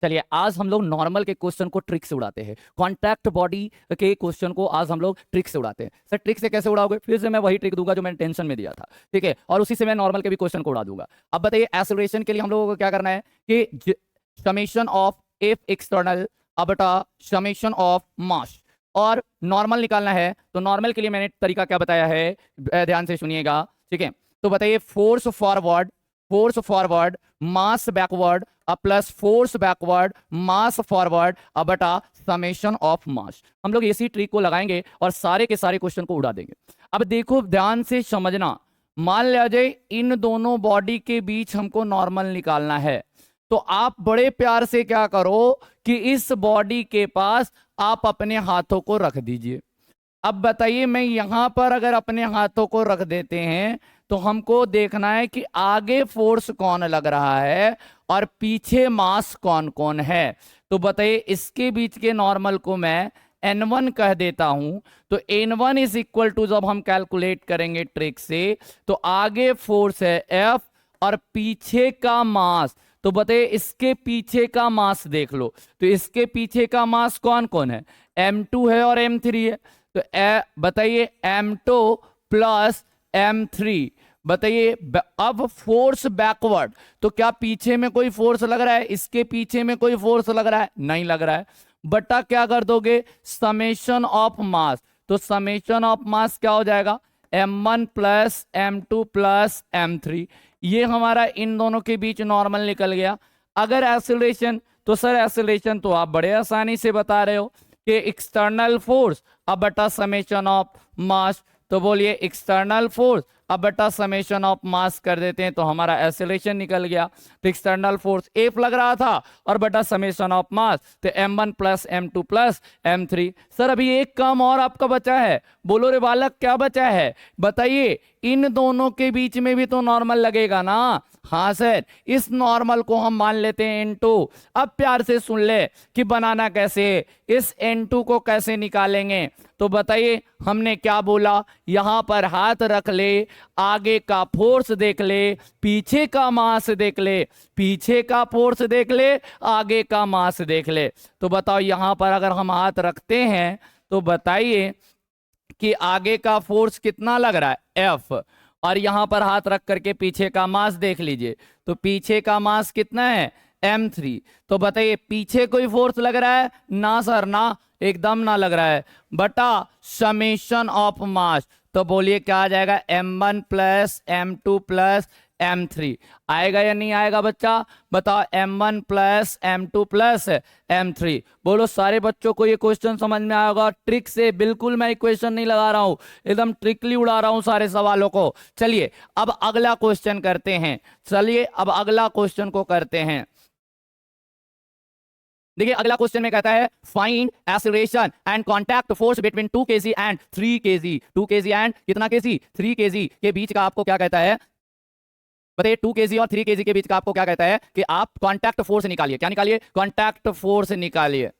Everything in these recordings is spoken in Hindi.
चलिए आज हम लोग नॉर्मल के क्वेश्चन को ट्रिक से उड़ाते हैं, कॉन्टैक्ट बॉडी के क्वेश्चन को आज हम लोग ट्रिक से उड़ाते हैं। सर ट्रिक से कैसे उड़ाओगे? फिर से मैं वही ट्रिक दूंगा जो मैंने टेंशन में दिया था, ठीक है, और उसी से मैं नॉर्मल के भी क्वेश्चन को उड़ा दूंगा। अब बताइए एक्सेलरेशन के लिए हम लोगों को क्या करना है कि समेशन ऑफ एफ एक्सटर्नल अब बटा समेशन ऑफ मास और नॉर्मल निकालना है। तो नॉर्मल के लिए मैंने तरीका क्या बताया है, ध्यान से सुनिएगा, ठीक है। तो बताइए फोर्स फॉरवर्ड मास बैकवर्ड प्लस फोर्स बैकवर्ड मास फॉरवर्ड बटा समेशन ऑफ मास। हम लोग इसी ट्रिक को लगाएंगे और सारे के सारे क्वेश्चन को उड़ा देंगे। अब देखो ध्यान से समझना, मान लिया जाए इन दोनों बॉडी के बीच हमको नॉर्मल निकालना है, तो आप बड़े प्यार से क्या करो कि इस बॉडी के पास आप अपने हाथों को रख दीजिए। अब बताइए मैं यहां पर अगर अपने हाथों को रख देते हैं तो हमको देखना है कि आगे फोर्स कौन लग रहा है और पीछे मास कौन कौन है। तो बताइए इसके बीच के नॉर्मल को मैं N1 कह देता हूं। तो N1 इज इक्वल टू, जब हम कैलकुलेट करेंगे ट्रिक से, तो आगे फोर्स है F और पीछे का मास, तो बताइए इसके पीछे का मास देख लो। तो इसके पीछे का मास कौन कौन है? M2 है और M3 है। तो बताइए M2 प्लस M3। बताइए अब फोर्स बैकवर्ड, तो क्या पीछे में कोई फोर्स लग रहा है? इसके पीछे में कोई फोर्स लग रहा है? नहीं लग रहा है। बटा क्या कर दोगे? समेशन ऑफ मास। तो समेशन ऑफ मास क्या हो जाएगा? M1 plus M2 plus M3। ये हमारा इन दोनों के बीच नॉर्मल निकल गया। अगर एक्सेलरेशन, तो सर एक्सेलरेशन तो आप बड़े आसानी से बता रहे हो कि एक्सटर्नल फोर्स अब बटा समेशन ऑफ मास। तो बोलिए एक्सटर्नल फोर्स अब बटा समेशन ऑफ मास कर देते हैं तो हमारा एक्सेलरेशन निकल गया। तो एक्सटर्नल फोर्स F लग रहा था और बटा समेशन ऑफ मास, तो M1 plus M2 plus M3। Sir अभी एक काम और आपका बचा है। बोलो रे बालक क्या बचा है? बताइए इन दोनों के बीच में भी तो नॉर्मल लगेगा ना। हाँ सर, इस नॉर्मल को हम मान लेते हैं N2। अब प्यार से सुन ले कि बनाना कैसे, इस N2 को कैसे निकालेंगे। तो बताइए हमने क्या बोला, यहां पर हाथ रख ले, आगे का फोर्स देख ले, पीछे का मास देख ले, पीछे का फोर्स देख ले, आगे का मास देख ले। तो बताओ यहां पर अगर हम हाथ रखते हैं तो बताइए कि आगे का फोर्स कितना लग रहा है? F। और यहां पर हाथ रख करके पीछे का मास देख लीजिए, तो पीछे का मास कितना है? M3। तो बताइए पीछे कोई फोर्स लग रहा है? ना सर ना, एकदम ना लग रहा है। बटा समेशन ऑफ मास, तो बोलिए क्या आ जाएगा? M1 plus M2 plus M3। आएगा या नहीं आएगा बच्चा? बताओ M1 plus M2 plus M3। बोलो सारे बच्चों को ये क्वेश्चन समझ में आएगा? ट्रिक से, बिल्कुल मैं इक्वेशन नहीं लगा रहा हूं, एकदम ट्रिकली उड़ा रहा हूं सारे सवालों को। चलिए अब अगला क्वेश्चन करते हैं। चलिए अब अगला क्वेश्चन को करते हैं। देखिए अगला क्वेश्चन में कहता है find acceleration and contact force between 2 kg and 3 kg। 2 kg and कितना kg? 3 kg के बीच का आपको क्या कहता है? बताइए 2 kg और 3 kg के बीच का आपको क्या कहता है कि आप कांटेक्ट फोर्स निकालिए। क्या निकालिए? कांटेक्ट फोर्स निकालिए।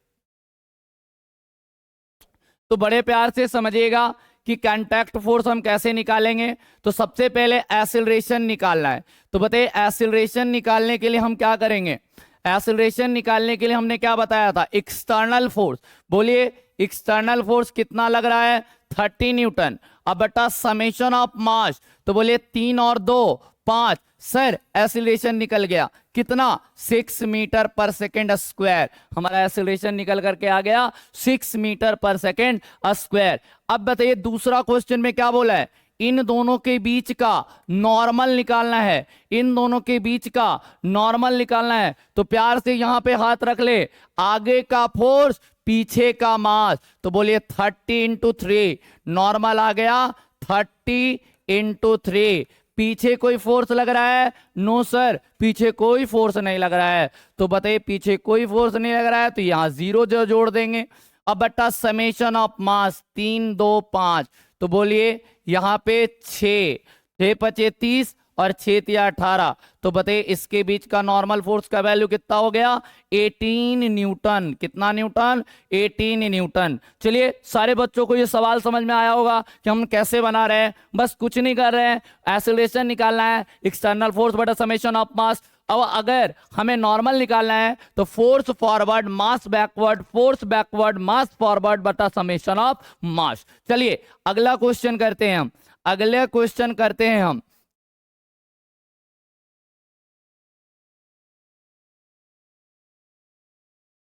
तो बड़े प्यार से समझिएगा कि कांटेक्ट फोर्स हम कैसे निकालेंगे। तो सबसे पहले एक्सेलरेशन निकालना है। तो बताइए एक्सेलरेशन निकालने के लिए हम क्या करेंगे? एक्सेलरेशन निकालने के लिए हमने क्या बताया था? External force. बोलिए एक्सटर्नल फोर्स कितना लग रहा है? 30 न्यूटन अब बटा समेशन ऑफ मास, तो बोलिए 3 और 2 5। सर एक्सेलरेशन निकल गया कितना? 6 मीटर पर सेकेंड स्क्वायर। हमारा एक्सेलरेशन निकल करके आ गया 6 मीटर पर सेकेंड स्क्वायर। अब बताइए दूसरा क्वेश्चन में क्या बोला है? इन दोनों के बीच का नॉर्मल निकालना है। इन दोनों के बीच का नॉर्मल निकालना है। तो प्यार से यहां पे हाथ रख ले, आगे का फोर्स पीछे का मास, तो बोलिए 30 इंटू 3। नॉर्मल आ गया 30 इंटू 3। पीछे कोई फोर्स लग रहा है? नो सर, पीछे कोई फोर्स नहीं लग रहा है। तो बताइए पीछे कोई फोर्स नहीं लग रहा है तो यहां 0 जो जोड़ देंगे। अब बटा समेशन ऑफ मास 3 2 5, तो बोलिए यहां पे 6 6 पचे 30 और 6 तिया 18। तो बताइए इसके बीच का नॉर्मल फोर्स का वैल्यू कितना हो गया? 18 न्यूटन। कितना न्यूटन? 18 न्यूटन। चलिए सारे बच्चों को ये सवाल समझ में आया होगा कि हम कैसे बना रहे हैं। बस कुछ नहीं कर रहे हैं, एक्सेलरेशन निकालना है, एक्सटर्नल फोर्स बटा समेशन ऑफ मास, अब अगर हमें नॉर्मल निकालना है तो फोर्स फॉरवर्ड मास बैकवर्ड, फोर्स बैकवर्ड मास फॉरवर्ड बटा समेशन ऑफ मास। चलिए अगला क्वेश्चन करते हैं हम, अगले क्वेश्चन करते हैं हम।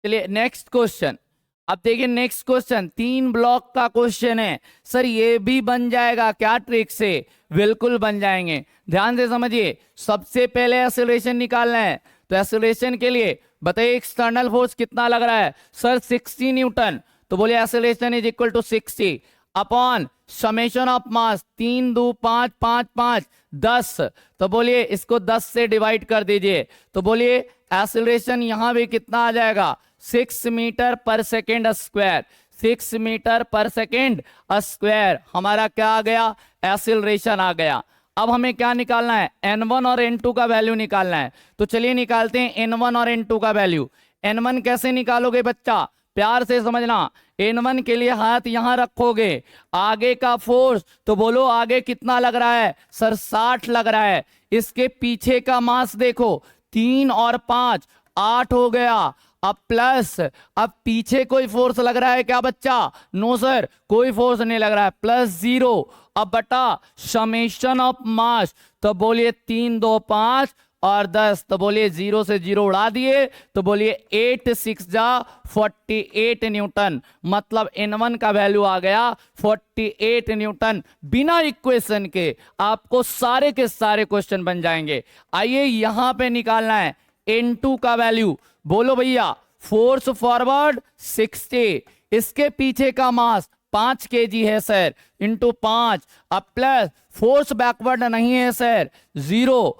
चलिए नेक्स्ट क्वेश्चन, अब देखिए नेक्स्ट क्वेश्चन 3 ब्लॉक का क्वेश्चन है। सर ये भी बन जाएगा क्या ट्रिक से? बिल्कुल बन जाएंगे, ध्यान से समझिए। सबसे पहले एक्सेलरेशन निकालना है, तो एक्सेलरेशन के लिए बताइए एक्सटर्नल फोर्स कितना लग रहा है? Sir 60 newton. तो बोलिए acceleration is equal to 60 upon summation of mass 3 2 5 5 5 10। तो बोलिए इसको 10 से डिवाइड कर दीजिए, तो बोलिए एक्सेलरेशन यहां भी कितना आ जाएगा? 6 मीटर पर सेकेंड स्क्वायर, 6 मीटर पर सेकेंड स्क्वायर हमारा क्या आ गया? एक्सेलरेशन आ गया। अब हमें क्या निकालना है? n1 और n2 का वैल्यू निकालना है। तो चलिए निकालते हैं n1 और n2 का वैल्यू। n1 कैसे निकालोगे बच्चा? प्यार से समझना। n1 के लिए हाथ यहां रखोगे, आगे का फोर्स, तो बोलो आगे कितना लग रहा है? सर 60 लग रहा है। इसके पीछे का मास देखो, 3 और 5 8 हो गया। अब प्लस, अब पीछे कोई फोर्स लग रहा है क्या बच्चा? नो सर, कोई फोर्स नहीं लग रहा है, प्लस 0। अब बटा समेशन ऑफ मास, तो बोलिए 3 2 5 और 10, तो बोलिए 0 से 0 उड़ा दिए, तो बोलिए 8 6 जा 48 न्यूटन। मतलब n1 का वैल्यू आ गया 48 न्यूटन। बिना इक्वेशन के आपको सारे के सारे क्वेश्चन बन जाएंगे। आइए यहां पे निकालना है n2 का वैल्यू। बोलो भैया, फोर्स फॉरवर्ड 60, इसके पीछे का मास 5 kg है सर, इंटू 5, अब प्लस फोर्स बैकवर्ड नहीं है सर 0,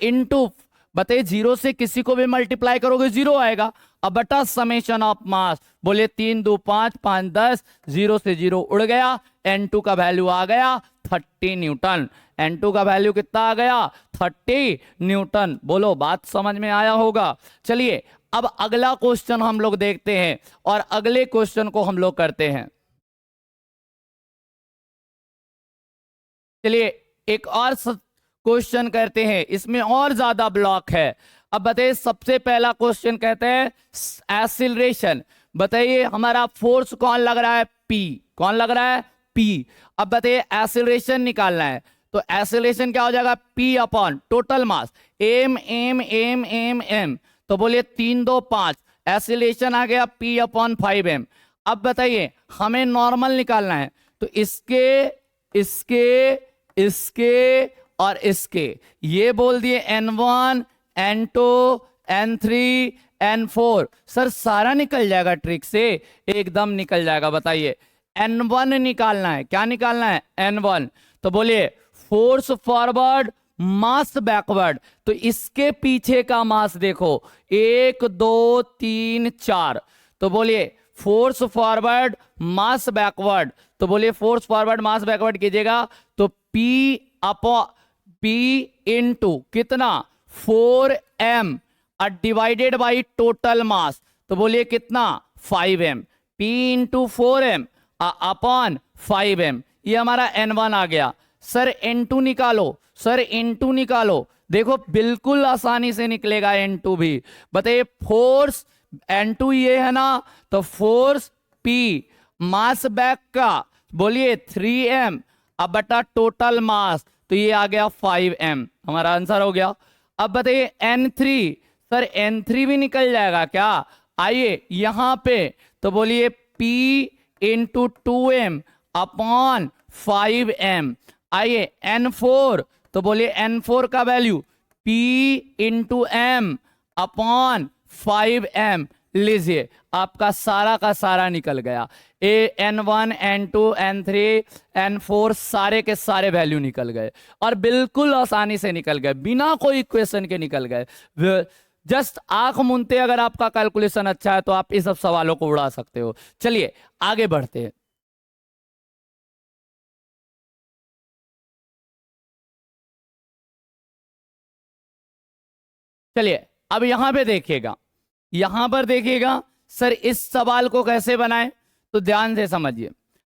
इंटू बताइए 0 से किसी को भी मल्टीप्लाई करोगे 0 आएगा। अब बटा समेशन ऑफ मास, बोले 3 2 5 5 10, 0 से 0 उड़ गया, n2 का वैल्यू आ गया 30 न्यूटन। n2 का वैल्यू कितना आ गया? 30 न्यूटन। बोलो बात समझ में आया होगा। चलिए अब अगला क्वेश्चन हम लोग देखते हैं और अगले क्वेश्चन को हम लोग करते हैं। चलिए एक और क्वेश्चन करते हैं, इसमें और ज्यादा ब्लॉक है। अब बताइए सबसे पहला क्वेश्चन कहते हैं एक्सीलरेशन। बताइए हमारा फोर्स कौन लग रहा है? P। कौन लग रहा है? P। अब बताइए एक्सीलरेशन निकालना है, तो एक्सीलरेशन क्या हो जाएगा? P upon total mass m m m m m। तो बोलिए 3 2 5, एक्सीलरेशन आ गया P अपॉन 5m। अब बताइए हमें नॉर्मल निकालना है, तो इसके इसके इसके और इसके ये बोल दिए n1 n2 n3 n4। Sir सारा निकल जाएगा ट्रिक से, एकदम निकल जाएगा। बताइए n1 निकालना है, क्या निकालना है? n1। तो बोलिए फोर्स फॉरवर्ड मास बैकवर्ड, तो इसके पीछे का मास देखो 1 2 3 4। तो बोलिए फोर्स फॉरवर्ड मास बैकवर्ड, तो बोलिए फोर्स फॉरवर्ड मास बैकवर्ड कीजिएगा, तो P अपॉन P इंटू कितना? 4m divided by total mass, तो बोलिए कितना? 5m। P into 4m upon 5m, ये हमारा n1 आ गया। सर n2 निकालो, सर n2 निकालो। देखो बिल्कुल आसानी से निकलेगा n2 भी। बताइए फोर्स n2 ये है ना, तो फोर्स P मास बैक का बोलिए 3m अब बटा टोटल मास, तो ये आ गया 5m, हमारा आंसर हो गया। अब बताइए n3, सर n3 भी निकल जाएगा क्या? आइए यहां पे, तो बोलिए P into 2m upon 5m। आइए n4, तो बोलिए n4 का value P into m upon 5m। लीजिए आपका सारा का सारा निकल गया। n1 n2 n3 n4 सारे के सारे वैल्यू निकल गए और बिल्कुल आसानी से निकल गए, बिना कोई इक्वेशन के निकल गए। जस्ट आंख मूंदते अगर आपका कैलकुलेशन अच्छा है तो आप इस सब सवालों को उड़ा सकते हो। चलिए आगे बढ़ते हैं। चलिए अब यहां पे देखिएगा, यहां पर देखिएगा सर इस सवाल को कैसे बनाएं, तो ध्यान से समझिए।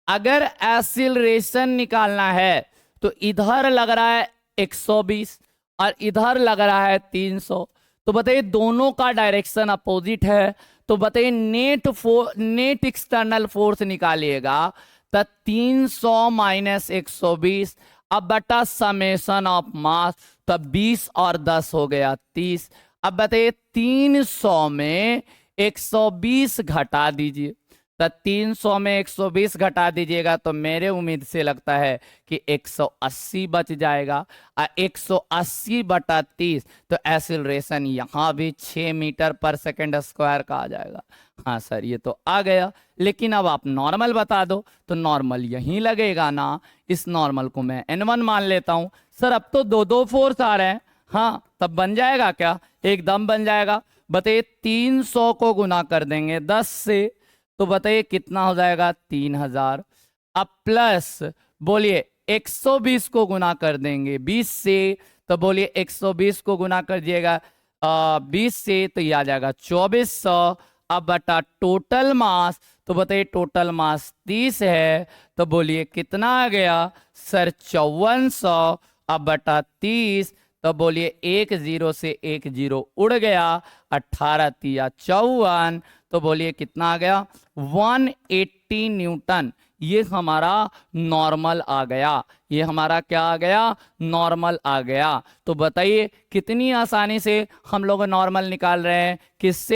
अगर एक्सीलरेशन निकालना है तो इधर लग रहा है 120 और इधर लग रहा है 300, तो बताइए दोनों का डायरेक्शन अपोजिट है, तो बताइए नेट एक्सटर्नल फोर्स निकालिएगा तो 300 माइनस 120, अब बटा समेशन ऑफ मास, तो 20 और 10 हो गया 30। अब बताइए 300 में 120 घटा दीजिए, तो 300 में 120 घटा दीजिएगा तो मेरे उम्मीद से लगता है कि 180 बच जाएगा। 180 बटा 30, तो एक्सीलरेशन यहाँ भी 6 मीटर पर सेकेंड स्क्वायर का आ जाएगा। हाँ सर ये तो आ गया, लेकिन अब आप नॉर्मल बता दो, तो नॉर्मल यहीं लगेगा ना, इस नॉर्मल को मैं n1 मान लेता हूं। सर अब तो दो दो फोर्स आ रहे हैं, हाँ तब बन जाएगा क्या? एकदम बन जाएगा। बताइए 300 को गुना कर देंगे 10 से, तो बताइए कितना हो जाएगा 3000। अब प्लस बोलिए 120 को गुना कर देंगे 20 से, तो बोलिए 120 को गुना कर दिएगा 20 से, तो ये आ जाएगा 2400। अब बटा टोटल मास, तो बताइए टोटल मास 30 है, तो बोलिए कितना आ गया सर 5400। अब बटा 30, तो बोलिए 1 0 से 1 0 उड़ गया, 18 तिया 54, तो बोलिए कितना आ गया 180 न्यूटन। ये हमारा नॉर्मल आ गया, ये हमारा क्या आ गया? नॉर्मल आ गया। तो बताइए कितनी आसानी से हम लोग नॉर्मल निकाल रहे हैं, किससे?